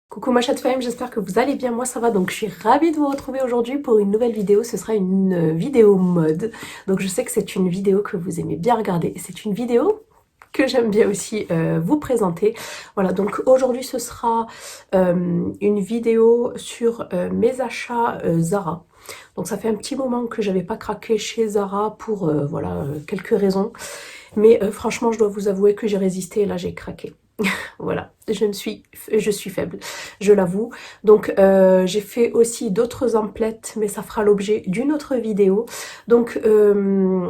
Coucou ma chatte femme, j'espère que vous allez bien, moi ça va, donc je suis ravie de vous retrouver aujourd'hui pour une nouvelle vidéo. Ce sera une vidéo mode, donc je sais que c'est une vidéo que vous aimez bien regarder, c'est une vidéo que j'aime bien aussi vous présenter. Voilà, donc aujourd'hui ce sera une vidéo sur mes achats Zara. Donc ça fait un petit moment que j'avais pas craqué chez Zara pour voilà, quelques raisons, mais franchement je dois vous avouer que j'ai résisté et là j'ai craqué. Voilà, je suis faible, je l'avoue. Donc j'ai fait aussi d'autres emplettes, mais ça fera l'objet d'une autre vidéo. Donc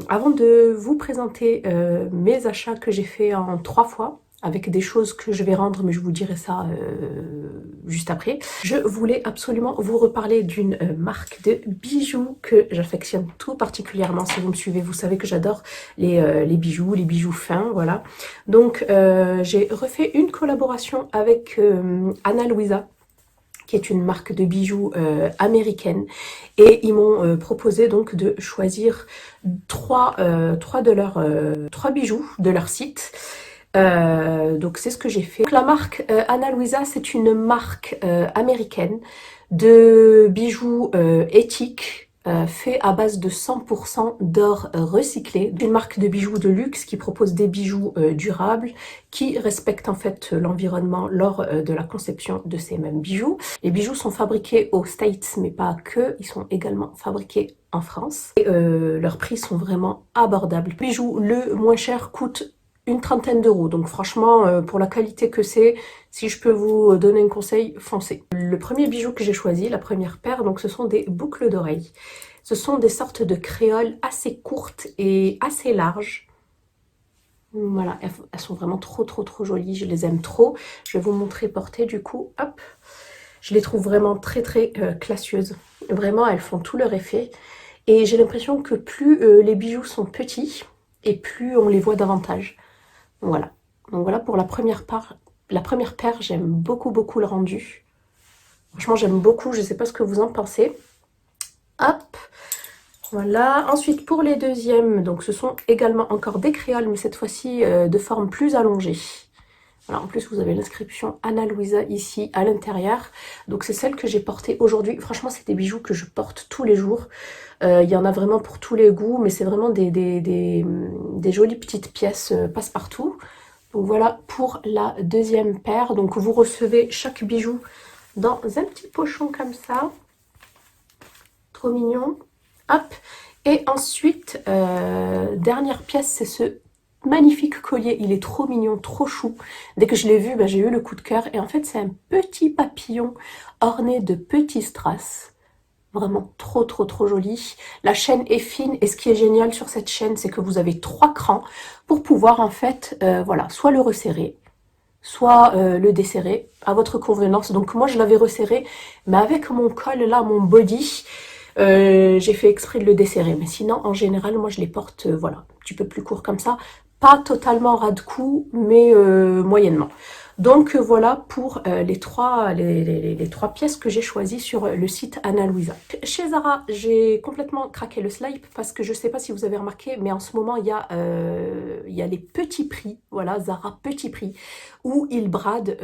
avant de vous présenter mes achats que j'ai fait en 3 fois, avec des choses que je vais rendre, mais je vous dirai ça juste après. Je voulais absolument vous reparler d'une marque de bijoux que j'affectionne tout particulièrement. Si vous me suivez, vous savez que j'adore les bijoux fins, voilà. Donc j'ai refait une collaboration avec Ana Luisa, qui est une marque de bijoux américaine, et ils m'ont proposé donc de choisir trois bijoux de leur site. Donc c'est ce que j'ai fait. Donc, la marque Ana Luisa, c'est une marque américaine de bijoux éthiques, fait à base de 100% d'or recyclé. Une marque de bijoux de luxe qui propose des bijoux durables, qui respectent en fait l'environnement lors de la conception de ces mêmes bijoux. Les bijoux sont fabriqués aux States, mais pas que, ils sont également fabriqués en France. Et leurs prix sont vraiment abordables. Le bijou le moins cher coûte une trentaine d'euros, donc franchement pour la qualité que c'est, si je peux vous donner un conseil, foncez. Le premier bijou que j'ai choisi, la première paire, donc ce sont des boucles d'oreilles. Ce sont des sortes de créoles assez courtes et assez larges. Voilà, elles sont vraiment trop jolies, je les aime trop. Je vais vous montrer portées du coup, hop. Je les trouve vraiment très classieuses. Vraiment, elles font tout leur effet. Et j'ai l'impression que plus les bijoux sont petits, et plus on les voit davantage. Voilà. Donc voilà pour la première paire. La première paire, j'aime beaucoup le rendu. Franchement, j'aime beaucoup. Je ne sais pas ce que vous en pensez. Hop. Voilà. Ensuite, pour les deuxièmes, donc ce sont également encore des créoles, mais cette fois-ci de forme plus allongée. Voilà, en plus, vous avez l'inscription Ana Luisa ici à l'intérieur. Donc c'est celle que j'ai portée aujourd'hui. Franchement, c'est des bijoux que je porte tous les jours. Il y en a vraiment pour tous les goûts, mais c'est vraiment des jolies petites pièces passe-partout. Donc voilà pour la deuxième paire. Donc vous recevez chaque bijou dans un petit pochon comme ça. Trop mignon. Hop. Et ensuite, dernière pièce, c'est ce magnifique collier. Il est trop mignon, trop chou. Dès que je l'ai vu, j'ai eu le coup de cœur. Et en fait, c'est un petit papillon orné de petits strass. Vraiment trop joli. La chaîne est fine et ce qui est génial sur cette chaîne, c'est que vous avez 3 crans pour pouvoir en fait, voilà, soit le resserrer, soit le desserrer à votre convenance. Donc moi je l'avais resserré, mais avec mon col là, mon body, j'ai fait exprès de le desserrer. Mais sinon en général, moi je les porte, voilà, un petit peu plus court comme ça. Pas totalement ras de cou, mais moyennement. Donc voilà pour les trois pièces que j'ai choisies sur le site Ana Luisa. Chez Zara, j'ai complètement craqué le slip parce que je ne sais pas si vous avez remarqué, mais en ce moment, il y a les petits prix, voilà, Zara petit prix, où ils bradent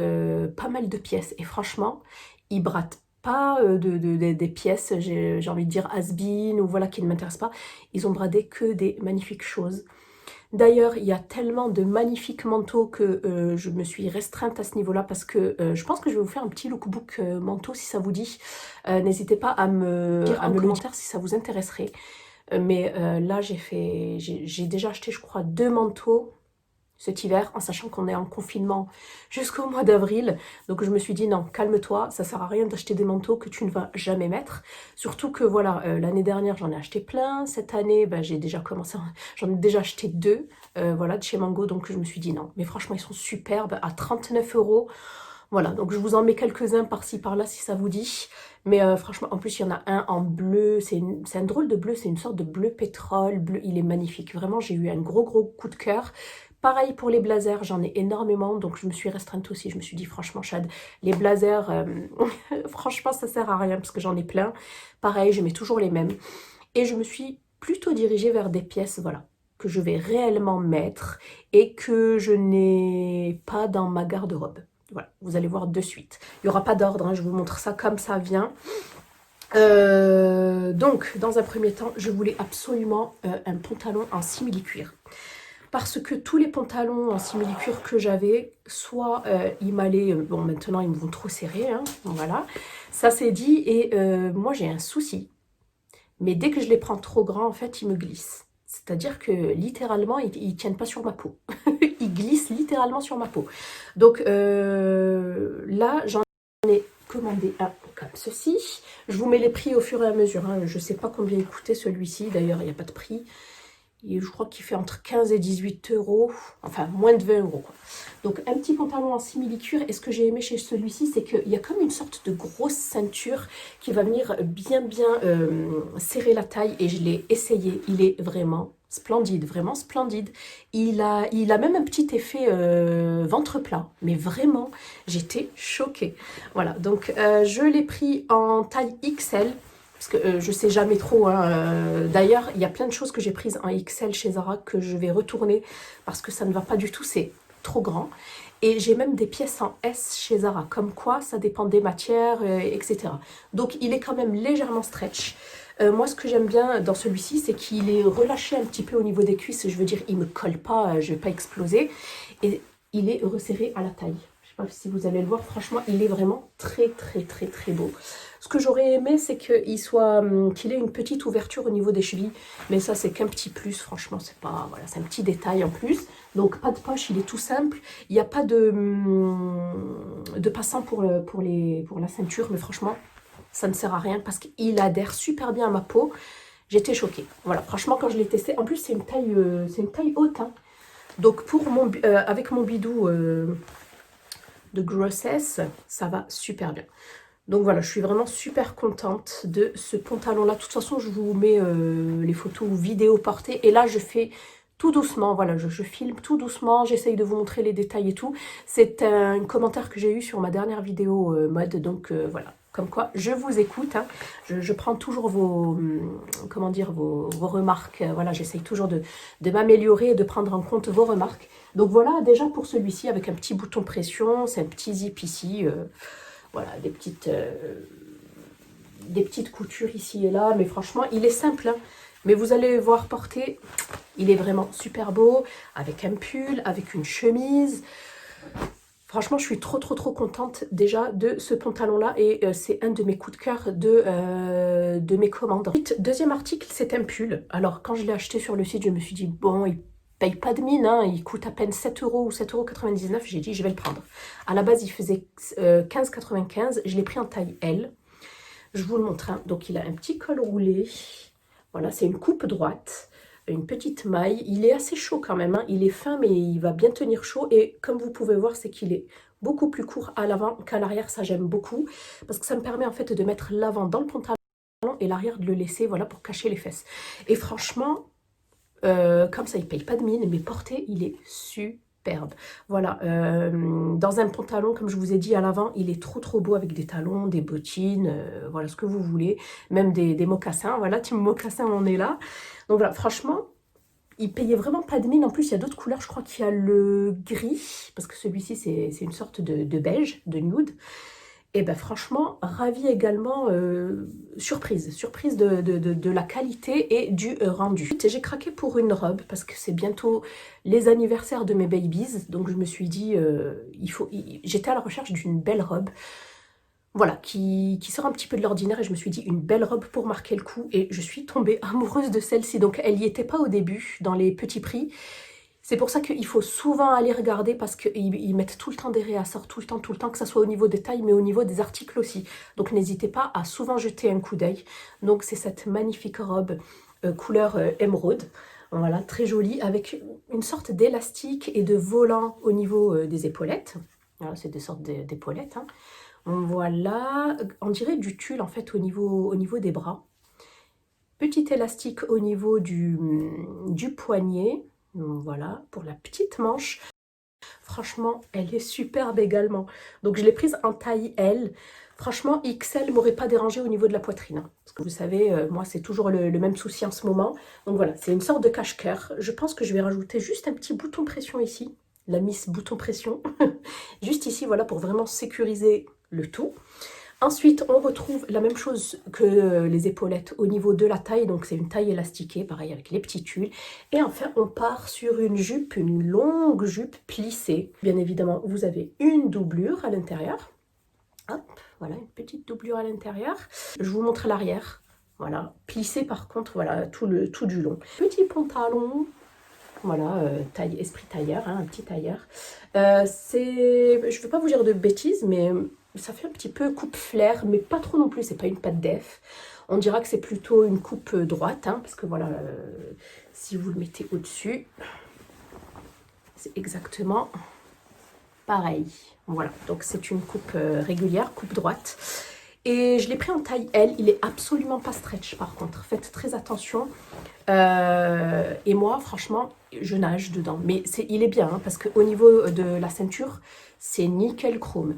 pas mal de pièces. Et franchement, ils bradent pas des pièces, j'ai envie de dire has-been ou voilà, qui ne m'intéressent pas. Ils ont bradé que des magnifiques choses. D'ailleurs, il y a tellement de magnifiques manteaux que je me suis restreinte à ce niveau-là parce que je pense que je vais vous faire un petit lookbook manteau si ça vous dit. N'hésitez pas à me dire en commentaire si ça vous intéresserait. Mais là, j'ai déjà acheté, je crois, 2 manteaux cet hiver, en sachant qu'on est en confinement jusqu'au mois d'avril. Donc je me suis dit non, calme-toi, ça sert à rien d'acheter des manteaux que tu ne vas jamais mettre. Surtout que voilà, l'année dernière j'en ai acheté plein, cette année j'ai déjà commencé, j'en ai déjà acheté 2, voilà, de chez Mango, donc je me suis dit non. Mais franchement ils sont superbes, à 39 €. Voilà, donc je vous en mets quelques-uns par-ci par-là si ça vous dit. Mais franchement, en plus il y en a un en bleu, c'est un drôle de bleu, c'est une sorte de bleu pétrole, bleu, il est magnifique. Vraiment, j'ai eu un gros coup de cœur. Pareil pour les blazers, j'en ai énormément, donc je me suis restreinte aussi. Je me suis dit, franchement, Chad, les blazers, franchement, ça sert à rien parce que j'en ai plein. Pareil, je mets toujours les mêmes. Et je me suis plutôt dirigée vers des pièces, voilà, que je vais réellement mettre et que je n'ai pas dans ma garde-robe. Voilà, vous allez voir de suite. Il n'y aura pas d'ordre, hein, je vous montre ça comme ça vient. Donc, dans un premier temps, je voulais absolument un pantalon en simili-cuir. Parce que tous les pantalons en simili-cuir que j'avais, soit ils m'allaient, bon maintenant ils me vont trop serrer, hein, voilà, ça c'est dit, et moi j'ai un souci, mais dès que je les prends trop grands, en fait, ils me glissent. C'est-à-dire que littéralement, ils ne tiennent pas sur ma peau. Ils glissent littéralement sur ma peau. Donc là, j'en ai commandé un comme ceci. Je vous mets les prix au fur et à mesure, hein. Je ne sais pas combien il coûtait celui-ci, d'ailleurs il n'y a pas de prix. Et je crois qu'il fait entre 15 et 18 euros, enfin moins de 20 euros. Quoi. Donc un petit pantalon en simili-cuir. Et ce que j'ai aimé chez celui-ci, c'est qu'il y a comme une sorte de grosse ceinture qui va venir bien serrer la taille. Et je l'ai essayé, il est vraiment splendide, vraiment splendide. Il a même un petit effet ventre plat, mais vraiment, j'étais choquée. Voilà, donc je l'ai pris en taille XL. Parce que je sais jamais trop. Hein, d'ailleurs, il y a plein de choses que j'ai prises en XL chez Zara que je vais retourner parce que ça ne va pas du tout, c'est trop grand. Et j'ai même des pièces en S chez Zara, comme quoi ça dépend des matières, etc. Donc il est quand même légèrement stretch. Moi, ce que j'aime bien dans celui-ci, c'est qu'il est relâché un petit peu au niveau des cuisses. Je veux dire, il ne me colle pas, je ne vais pas exploser. Et il est resserré à la taille. Je ne sais pas si vous allez le voir, franchement, il est vraiment très beau. Ce que j'aurais aimé, c'est qu'il ait une petite ouverture au niveau des chevilles. Mais ça, c'est qu'un petit plus. Franchement, c'est pas, voilà, c'est un petit détail en plus. Donc, pas de poche, il est tout simple. Il n'y a pas de passant pour la ceinture. Mais franchement, ça ne sert à rien parce qu'il adhère super bien à ma peau. J'étais choquée. Voilà, franchement, quand je l'ai testé. En plus, c'est une taille haute. Hein. Donc, avec mon bidou de grossesse, ça va super bien. Donc voilà, je suis vraiment super contente de ce pantalon-là. De toute façon, je vous mets les photos ou vidéos portées. Et là, je fais tout doucement. Voilà, je filme tout doucement. J'essaye de vous montrer les détails et tout. C'est un commentaire que j'ai eu sur ma dernière vidéo mode. Donc voilà, comme quoi, je vous écoute. Hein. Je prends toujours vos remarques. Voilà, j'essaye toujours de m'améliorer et de prendre en compte vos remarques. Donc voilà, déjà pour celui-ci, avec un petit bouton pression. C'est un petit zip ici. Voilà, des petites coutures ici et là. Mais franchement, il est simple. Hein. Mais vous allez voir porter, il est vraiment super beau. Avec un pull, avec une chemise. Franchement, je suis trop contente déjà de ce pantalon-là. Et c'est un de mes coups de cœur de mes commandes. Deuxième article, c'est un pull. Alors, quand je l'ai acheté sur le site, je me suis dit, bon, il paye pas de mine, hein, il coûte à peine 7 euros ou 7,99 €. J'ai dit, je vais le prendre. À la base, il faisait 15,95 €. Je l'ai pris en taille L. Je vous le montre. Hein. Donc, il a un petit col roulé. Voilà, c'est une coupe droite. Une petite maille. Il est assez chaud quand même. Hein. Il est fin, mais il va bien tenir chaud. Et comme vous pouvez voir, c'est qu'il est beaucoup plus court à l'avant qu'à l'arrière. Ça, j'aime beaucoup. Parce que ça me permet en fait de mettre l'avant dans le pantalon et l'arrière de le laisser, voilà, pour cacher les fesses. Et franchement... comme ça, il paye pas de mine, mais porté, il est superbe. Voilà, dans un pantalon, comme je vous ai dit à l'avant, il est trop beau avec des talons, des bottines, voilà ce que vous voulez, même des mocassins. Voilà, team mocassin, on est là. Donc voilà, franchement, il payait vraiment pas de mine. En plus, il y a d'autres couleurs. Je crois qu'il y a le gris, parce que celui-ci, c'est une sorte de beige, de nude. Et ben franchement, ravie également, surprise de la qualité et du rendu. J'ai craqué pour une robe parce que c'est bientôt les anniversaires de mes babies, donc je me suis dit, j'étais à la recherche d'une belle robe, voilà, qui sort un petit peu de l'ordinaire et je me suis dit une belle robe pour marquer le coup et je suis tombée amoureuse de celle-ci. Donc elle n'y était pas au début dans les petits prix. C'est pour ça qu'il faut souvent aller regarder parce qu'ils mettent tout le temps des réassorts, tout le temps, que ce soit au niveau des tailles, mais au niveau des articles aussi. Donc n'hésitez pas à souvent jeter un coup d'œil. Donc c'est cette magnifique robe couleur émeraude. Voilà, très jolie, avec une sorte d'élastique et de volant au niveau des épaulettes. Voilà, c'est des sortes d'épaulettes. Hein. Voilà, on dirait du tulle en fait au niveau des bras. Petit élastique au niveau du poignet. Voilà, pour la petite manche. Franchement, elle est superbe également. Donc, je l'ai prise en taille L. Franchement, XL m'aurait pas dérangé au niveau de la poitrine, hein. Parce que vous savez, moi, c'est toujours le même souci en ce moment. Donc voilà, c'est une sorte de cache-cœur. Je pense que je vais rajouter juste un petit bouton pression ici. La Miss bouton pression. Juste ici, voilà, pour vraiment sécuriser le tout. Ensuite, on retrouve la même chose que les épaulettes au niveau de la taille. Donc, c'est une taille élastiquée, pareil avec les petits tulles. Et enfin, on part sur une jupe, une longue jupe plissée. Bien évidemment, vous avez une doublure à l'intérieur. Hop, voilà, une petite doublure à l'intérieur. Je vous montre l'arrière. Voilà, plissé par contre, voilà, tout du long. Petit pantalon, voilà, taille, esprit tailleur, hein, un petit tailleur. Je ne veux pas vous dire de bêtises, mais ça fait un petit peu coupe flair, mais pas trop non plus, c'est pas une patte def. On dira que c'est plutôt une coupe droite, hein, parce que voilà, si vous le mettez au-dessus, c'est exactement pareil. Voilà, donc c'est une coupe régulière, coupe droite. Et je l'ai pris en taille L, il est absolument pas stretch par contre, faites très attention. Et moi, franchement, je nage dedans. Mais il est bien, hein, parce qu'au niveau de la ceinture, c'est nickel chrome.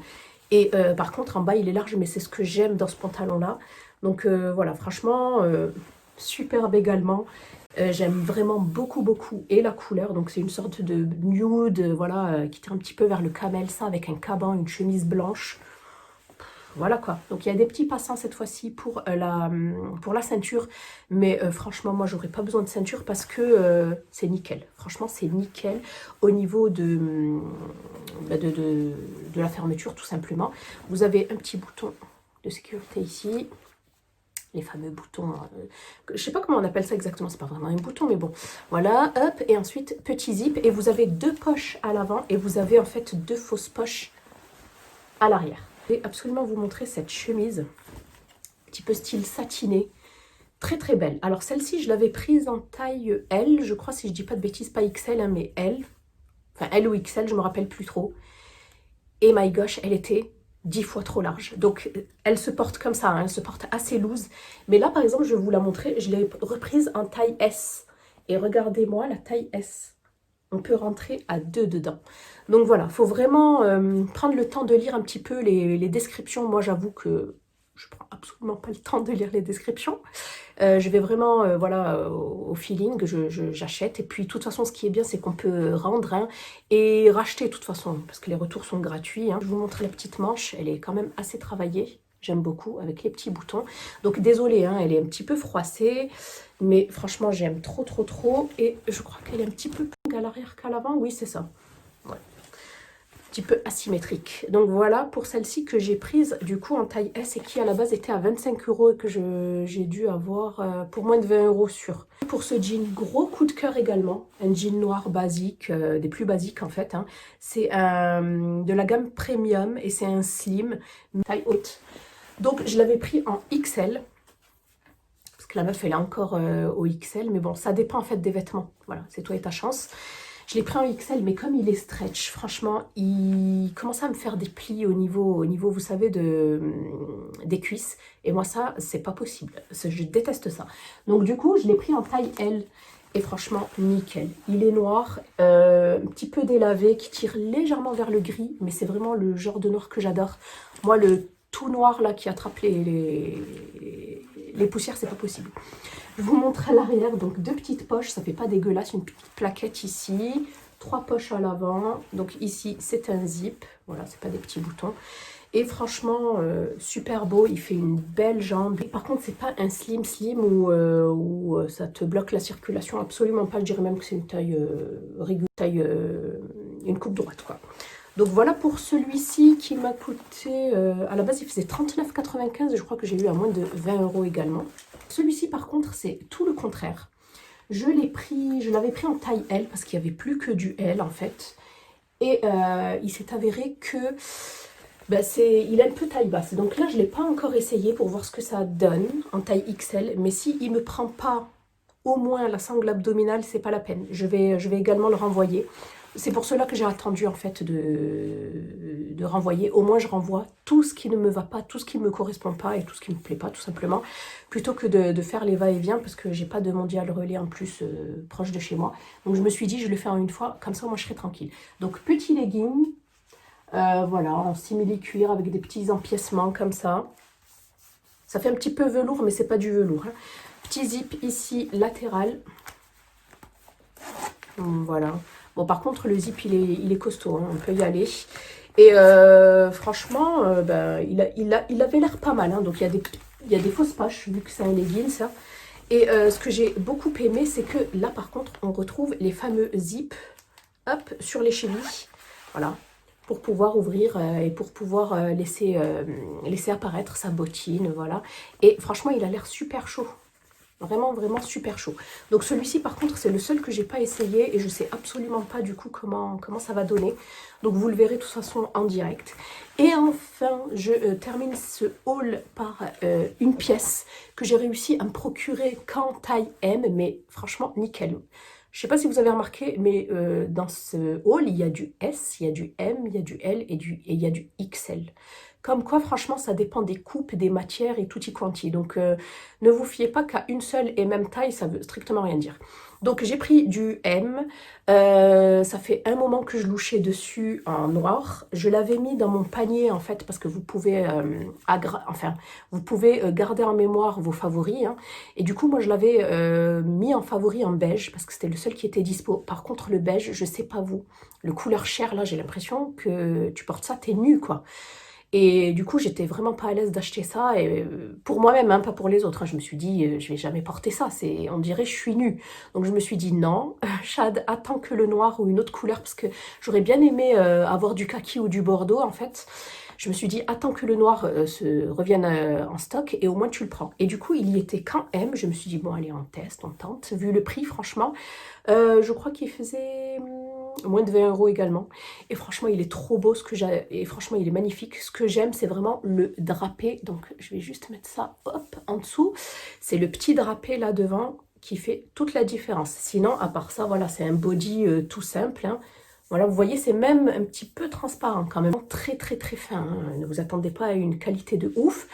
Et par contre, en bas, il est large, mais c'est ce que j'aime dans ce pantalon-là. Donc voilà, franchement, superbe également. J'aime vraiment beaucoup, beaucoup. Et la couleur, donc c'est une sorte de nude, voilà, qui tire un petit peu vers le camel, ça, avec un caban, une chemise blanche. Voilà quoi. Donc il y a des petits passants cette fois-ci pour la ceinture. Mais franchement, moi, j'aurais pas besoin de ceinture parce que c'est nickel. Franchement, c'est nickel au niveau de la fermeture, tout simplement. Vous avez un petit bouton de sécurité ici. Les fameux boutons, je sais pas comment on appelle ça exactement, c'est pas vraiment un bouton, mais bon, voilà, hop, et ensuite, petit zip, et vous avez deux poches à l'avant, et vous avez en fait deux fausses poches à l'arrière. Je vais absolument vous montrer cette chemise, un petit peu style satiné, très très belle. Alors celle-ci, je l'avais prise en taille L, je crois, si je dis pas de bêtises, pas XL, hein, mais L, enfin L ou XL, je me rappelle plus trop, et my gosh, elle était 10 fois trop large. Donc, elle se porte comme ça, hein, elle se porte assez loose. Mais là, par exemple, je vais vous la montrer. Je l'ai reprise en taille S. Et regardez-moi la taille S. On peut rentrer à 2 dedans. Donc voilà, il faut vraiment prendre le temps de lire un petit peu les descriptions. Moi, j'avoue que je prends absolument pas le temps de lire les descriptions. Je vais vraiment voilà, au feeling, j'achète. Et puis, de toute façon, ce qui est bien, c'est qu'on peut rendre, hein, et racheter de toute façon, parce que les retours sont gratuits, hein. Je vous montre la petite manche, elle est quand même assez travaillée. J'aime beaucoup, avec les petits boutons. Donc, désolée, hein, elle est un petit peu froissée. Mais franchement, j'aime trop, trop, trop. Et je crois qu'elle est un petit peu plus longue à l'arrière qu'à l'avant. Oui, c'est ça. Ouais, petit peu asymétrique. Donc voilà pour celle-ci que j'ai prise du coup en taille S et qui à la base était à 25 € et que j'ai dû avoir pour moins de 20 € sur. Pour ce jean, gros coup de cœur également, un jean noir basique, des plus basiques en fait, hein. C'est de la gamme premium et c'est un slim, taille haute. Donc je l'avais pris en XL. Parce que la meuf elle est encore au XL, mais bon ça dépend en fait des vêtements. Voilà, c'est toi et ta chance. Je l'ai pris en XL, mais comme il est stretch, franchement, il commence à me faire des plis au niveau vous savez, des cuisses. Et moi, ça, c'est pas possible. Je déteste ça. Donc, du coup, je l'ai pris en taille L. Et franchement, nickel. Il est noir, un petit peu délavé, qui tire légèrement vers le gris. Mais c'est vraiment le genre de noir que j'adore. Moi, le tout noir, là, qui attrape les poussières, c'est pas possible. Je vous montre à l'arrière, donc deux petites poches, ça fait pas dégueulasse, une petite plaquette ici, 3 poches à l'avant, donc ici c'est un zip, voilà, c'est pas des petits boutons. Et franchement, super beau, il fait une belle jambe. Et par contre, c'est pas un slim où ça te bloque la circulation, absolument pas, je dirais même que c'est une taille régulière, une coupe droite quoi. Donc voilà pour celui-ci qui m'a coûté, à la base il faisait 39,95 et je crois que j'ai eu à moins de 20 € également. Celui-ci par contre c'est tout le contraire. Je l'avais pris en taille L parce qu'il n'y avait plus que du L en fait. Et il s'est avéré que il est un peu taille basse. Donc là je ne l'ai pas encore essayé pour voir ce que ça donne en taille XL. Mais s'il ne me prend pas au moins la sangle abdominale, c'est pas la peine. Je vais également le renvoyer. C'est pour cela que j'ai attendu en fait de renvoyer. Au moins je renvoie tout ce qui ne me va pas, tout ce qui ne me correspond pas et tout ce qui ne me plaît pas tout simplement. Plutôt que de faire les va-et-vient parce que j'ai pas de mondial relais en plus proche de chez moi. Donc je me suis dit je le fais en une fois, comme ça moi je serai tranquille. Donc petit legging Voilà, en simili-cuir avec des petits empiècements comme ça. Ça fait un petit peu velours, mais c'est pas du velours. Hein. Petit zip ici, latéral. Voilà. Bon, par contre, le zip, il est costaud. Hein, on peut y aller. Et franchement, ben, il avait l'air pas mal. Hein, donc, il y a des fausses poches, vu que c'est un legging, ça. Et ce que j'ai beaucoup aimé, c'est que là, par contre, on retrouve les fameux zips, hop, sur les chevilles. Voilà. Pour pouvoir ouvrir et pour pouvoir laisser apparaître sa bottine, voilà. Et franchement, il a l'air super chaud. Vraiment, vraiment super chaud. Donc celui-ci, par contre, c'est le seul que j'ai pas essayé et je sais absolument pas du coup comment ça va donner. Donc vous le verrez de toute façon en direct. Et enfin, je termine ce haul par une pièce que j'ai réussi à me procurer qu'en taille M, mais franchement, nickel. Je sais pas si vous avez remarqué, mais dans ce haul, il y a du S, il y a du M, il y a du L et il y a du XL. Comme quoi, franchement, ça dépend des coupes, des matières et tutti quanti. Donc, ne vous fiez pas qu'à une seule et même taille, ça veut strictement rien dire. Donc, j'ai pris du M. Ça fait un moment que je louchais dessus en noir. Je l'avais mis dans mon panier, en fait, parce que vous pouvez, vous pouvez garder en mémoire vos favoris. Hein. Et du coup, moi, je l'avais mis en favori en beige, parce que c'était le seul qui était dispo. Par contre, le beige, je sais pas vous, le couleur chair, là, j'ai l'impression que tu portes ça, t'es nu, quoi. Et du coup, j'étais vraiment pas à l'aise d'acheter ça, et pour moi-même, hein, pas pour les autres. Hein. Je me suis dit, je vais jamais porter ça, on dirait je suis nue. Donc je me suis dit non, Chad, attends que le noir ou une autre couleur, parce que j'aurais bien aimé avoir du kaki ou du bordeaux en fait. Je me suis dit, attends que le noir se revienne en stock et au moins tu le prends. Et du coup, il y était qu'en M. Je me suis dit, bon, allez, on teste, on tente. Vu le prix, franchement, je crois qu'il faisait moins de 20 € également. Et franchement, il est trop beau. Et franchement, il est magnifique. Ce que j'aime, c'est vraiment le drapé. Donc, je vais juste mettre ça, hop, en dessous. C'est le petit drapé là devant qui fait toute la différence. Sinon, à part ça, voilà, c'est un body tout simple. Hein. Voilà, vous voyez, c'est même un petit peu transparent quand même. Très, très, très fin. Hein. Ne vous attendez pas à une qualité de ouf.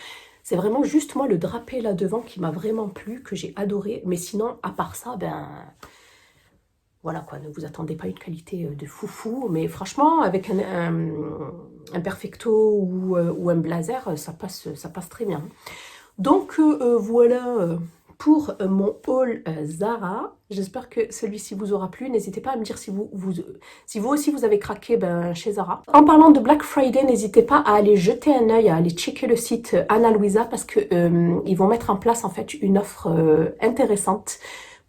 C'est vraiment juste moi le drapé là devant qui m'a vraiment plu, que j'ai adoré. Mais sinon, à part ça, ben... Voilà quoi, ne vous attendez pas à une qualité de foufou, mais franchement, avec un perfecto ou un blazer, ça passe très bien. Donc voilà pour mon haul Zara. J'espère que celui-ci vous aura plu. N'hésitez pas à me dire si vous aussi vous avez craqué chez Zara. En parlant de Black Friday, n'hésitez pas à aller jeter un œil, à aller checker le site Ana Luisa parce que ils vont mettre en place en fait une offre intéressante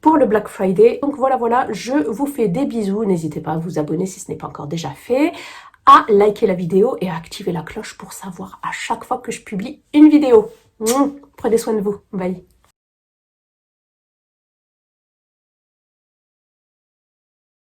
pour le Black Friday. Donc voilà, je vous fais des bisous. N'hésitez pas à vous abonner si ce n'est pas encore déjà fait, à liker la vidéo et à activer la cloche pour savoir à chaque fois que je publie une vidéo. Prenez soin de vous. Bye.